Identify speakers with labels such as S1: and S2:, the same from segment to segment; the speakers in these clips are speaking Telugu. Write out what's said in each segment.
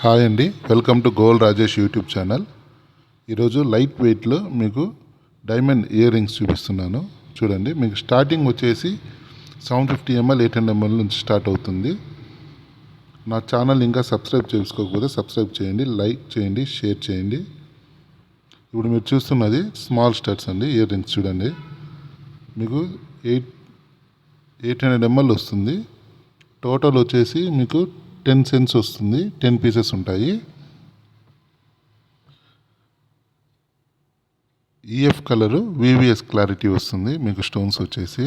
S1: హాయ్ అండి, welcome to gold Rajesh YouTube channel. ఈరోజు లైట్ వెయిట్లో మీకు డైమండ్ ఇయర్ రింగ్స్ చూపిస్తున్నాను. చూడండి, మీకు స్టార్టింగ్ వచ్చేసి 750 ml 800 ml నుంచి స్టార్ట్ అవుతుంది. నా ఛానల్ ఇంకా సబ్స్క్రైబ్ చేసుకోకపోతే సబ్స్క్రైబ్ చేయండి, లైక్ చేయండి, షేర్ చేయండి. ఇప్పుడు మీరు చూస్తున్నది స్మాల్ స్టడ్స్ అండి, ఇయర్ రింగ్స్. చూడండి, మీకు 800 ml వస్తుంది. టోటల్ వచ్చేసి మీకు 10 cents వస్తుంది. 10 పీసెస్ ఉంటాయి. ఈఎఫ్ కలరు, వివిఎస్ క్లారిటీ వస్తుంది. మీకు స్టోన్స్ వచ్చేసి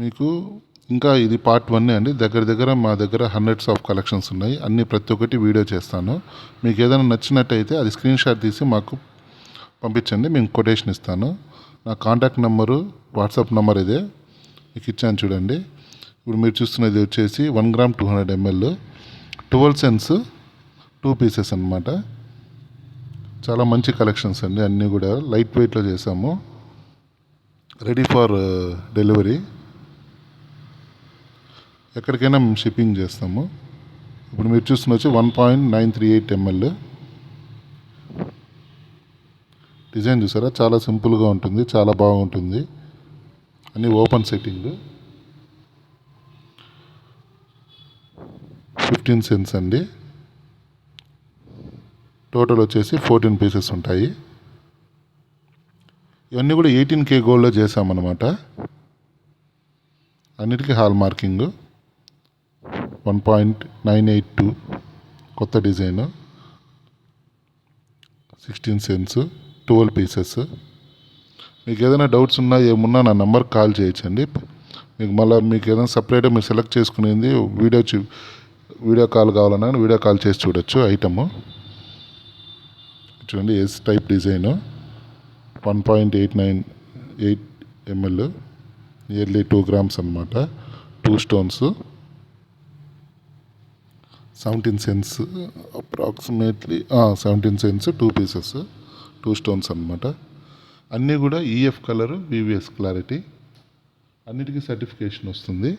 S1: మీకు ఇంకా ఇది పార్ట్ 1 అండి. దగ్గర మా దగ్గర హండ్రెడ్స్ ఆఫ్ కలెక్షన్స్ ఉన్నాయి. అన్ని ప్రతి ఒక్కటి వీడియో చేస్తాను. మీకు ఏదైనా నచ్చినట్టయితే అది స్క్రీన్ షాట్ తీసి మాకు పంపించండి, మేము కొటేషన్ ఇస్తాను. నా కాంటాక్ట్ నెంబరు, వాట్సాప్ నెంబర్ ఇదే, మీకు ఇచ్చాను చూడండి. ఇప్పుడు మీరు చూస్తున్నది వచ్చేసి 1 గ్రామ్ 200 ml 12 cents 2 పీసెస్ అన్నమాట. చాలా మంచి కలెక్షన్స్ అండి. అన్నీ కూడా లైట్ వెయిట్లో చేసాము, రెడీ ఫర్ డెలివరీ. ఎక్కడికైనా మేము షిప్పింగ్ చేస్తాము. ఇప్పుడు మీరు చూస్తున్న వచ్చి 1.938 ml. డిజైన్ చూసారా, చాలా సింపుల్గా ఉంటుంది, చాలా బాగుంటుంది. అన్నీ ఓపెన్ సెట్టింగ్. 15 cents అండి. టోటల్ వచ్చేసి 14 పీసెస్ ఉంటాయి. ఇవన్నీ కూడా 18K గోల్డ్లో చేసామన్నమాట. అన్నిటికీ హాల్ మార్కింగ్. 1.982 కొత్త డిజైన్. 16 cents 12 pieces. మీకు ఏదైనా డౌట్స్ ఉన్నా ఏమున్నా నా నెంబర్కి కాల్ చేయొచ్చండి. మీకు ఏదైనా సపరేట్గా మీరు సెలెక్ట్ చేసుకునేది వీడియో కాల్ కావాలన్నా వీడియో కాల్ చేసి చూడొచ్చు. ఐటము చూడండి, S type design. 1.898 ml, nearly 2 grams అనమాట. 2 stones, 17 cents approximately 17 cents 2 pieces 2 stones అనమాట. అన్నీ కూడా ఈఎఫ్ కలరు, వివిఎస్ క్లారిటీ. అన్నిటికీ సర్టిఫికేషన్ వస్తుంది.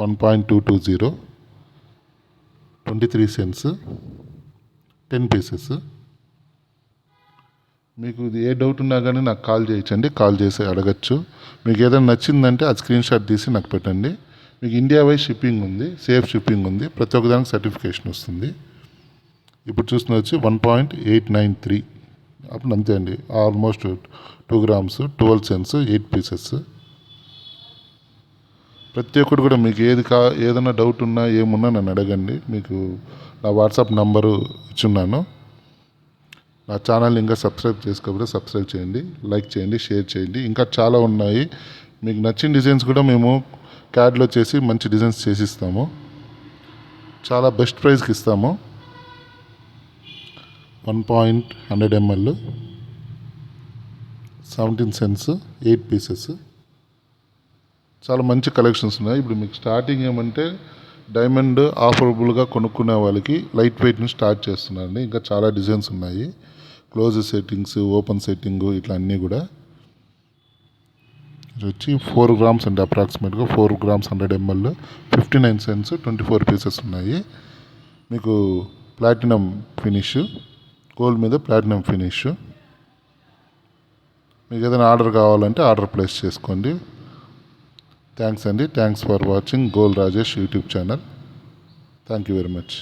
S1: 1.220 23 cents 10 పీసెస్. మీకు ఏ డౌట్ ఉన్నా కానీ నాకు కాల్ చేయొచ్చండి, కాల్ చేసి అడగచ్చు. మీకు ఏదైనా నచ్చిందంటే అది స్క్రీన్ షాట్ తీసి నాకు పెట్టండి. మీకు ఇండియా వైజ్ షిప్పింగ్ ఉంది, సేఫ్ షిప్పింగ్ ఉంది, ప్రతి ఒక్కదానికి సర్టిఫికేషన్ వస్తుంది. ఇప్పుడు చూస్తున్న వచ్చి 1.893 అప్పుడు అంతే అండి. Almost 2 grams 12 cents 8 pieces. ప్రతి ఒక్కటి కూడా మీకు ఏదైనా డౌట్ ఉన్నా ఏమున్నా నన్ను అడగండి. మీకు నా వాట్సాప్ నంబరు ఇచ్చున్నాను. నా ఛానల్ ఇంకా సబ్స్క్రైబ్ చేసుకోకపోతే సబ్స్క్రైబ్ చేయండి, లైక్ చేయండి, షేర్ చేయండి. ఇంకా చాలా ఉన్నాయి. మీకు నచ్చిన డిజైన్స్ కూడా మేము క్యాడ్లో చేసి మంచి డిజైన్స్ చేసిస్తాము. చాలా బెస్ట్ ప్రైస్కి ఇస్తాము. 1.100 ml 17 cents 8 పీసెస్. చాలా మంచి కలెక్షన్స్ ఉన్నాయి. ఇప్పుడు మీకు స్టార్టింగ్ ఏమంటే డైమండ్ ఆఫరబుల్గా కొనుక్కునే వాళ్ళకి లైట్ వెయిట్ని స్టార్ట్ చేస్తున్నారండి. ఇంకా చాలా డిజైన్స్ ఉన్నాయి. క్లోజ్ సెట్టింగ్స్, ఓపెన్ సెట్టింగ్, ఇట్లా అన్నీ కూడా. ఇది వచ్చి 4 grams అండి, అప్రాక్సిమేట్గా 4 grams 100 ml 59 cents 24 పీసెస్ ఉన్నాయి. మీకు ప్లాటినం ఫినిష్, గోల్డ్ మీద ప్లాటినం ఫినిష్. మీకు ఏదైనా ఆర్డర్ కావాలంటే ఆర్డర్ ప్లేస్ చేసుకోండి. థ్యాంక్స్ అండి. Thanks for watching gold Rajesh YouTube channel. Thank you very much.